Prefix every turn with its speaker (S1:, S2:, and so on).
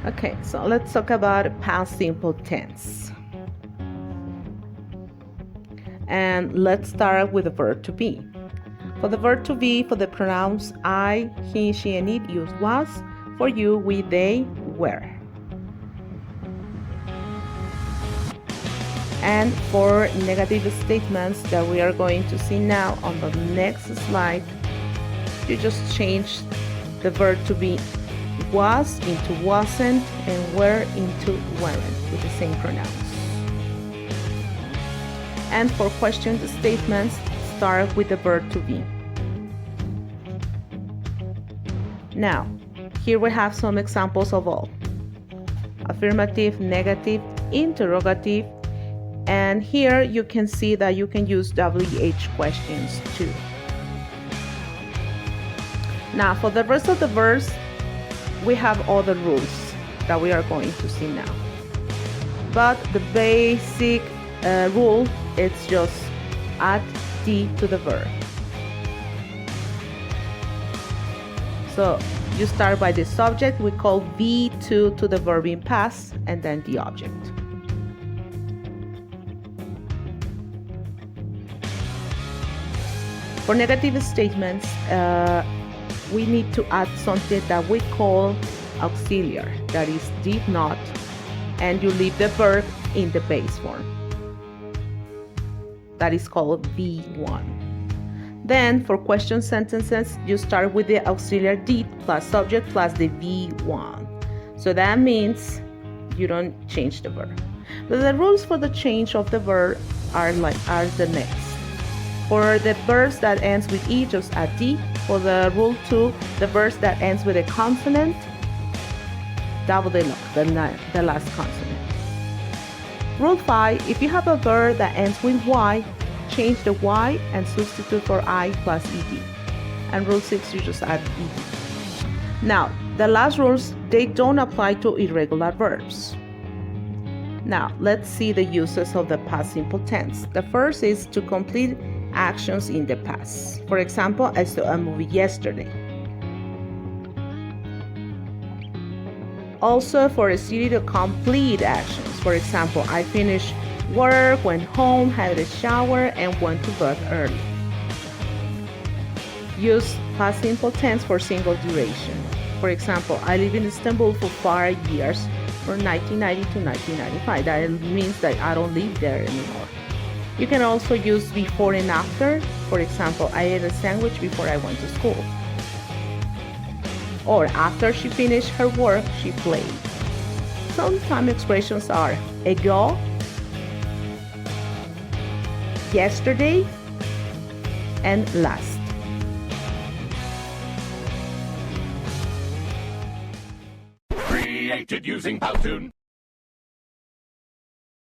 S1: Okay, so let's talk about past simple tense. And let's start with the verb to be. For the verb to be, for the pronouns I, he, she, and it, use was. For you, we, they, were. And for negative statements that we are going to see now on the next slide, you just change the verb to be was into wasn't and were into weren't with the same pronouns. And for question statements, start with the verb to be. Now, here we have some examples of all. Affirmative, negative, interrogative, and here you can see that you can use WH questions too. Now, for the rest of the verse, we have all the rules that we are going to see now. But the basic rule is just add D to the verb. So you start by the subject, we call V2 to the verb in past, and then the object. For negative statements, we need to add something that we call auxiliary, that is did not, and you leave the verb in the base form. That is called V1. Then for question sentences, you start with the auxiliary did plus subject plus the V1. So that means you don't change the verb. But the rules for the change of the verb are the next. For the verbs that ends with E, just add D. For the rule 2, the verbs that ends with a consonant, double the last consonant. Rule 5, if you have a verb that ends with Y, change the Y and substitute for I plus ED. And rule 6, you just add ED. Now, the last rules, they don't apply to irregular verbs. Now, let's see the uses of the past simple tense. The first is to complete actions in the past. For example, I saw a movie yesterday. Also, for a series of complete actions. For example, I finished work, went home, had a shower, and went to bed early. Use past simple tense for single duration. For example, I lived in Istanbul for 5 years, from 1990 to 1995. That means that I don't live there anymore. You can also use before and after. For example, I ate a sandwich before I went to school. Or after she finished her work, she played. Some time expressions are ago, yesterday, and last.
S2: Created using Powtoon.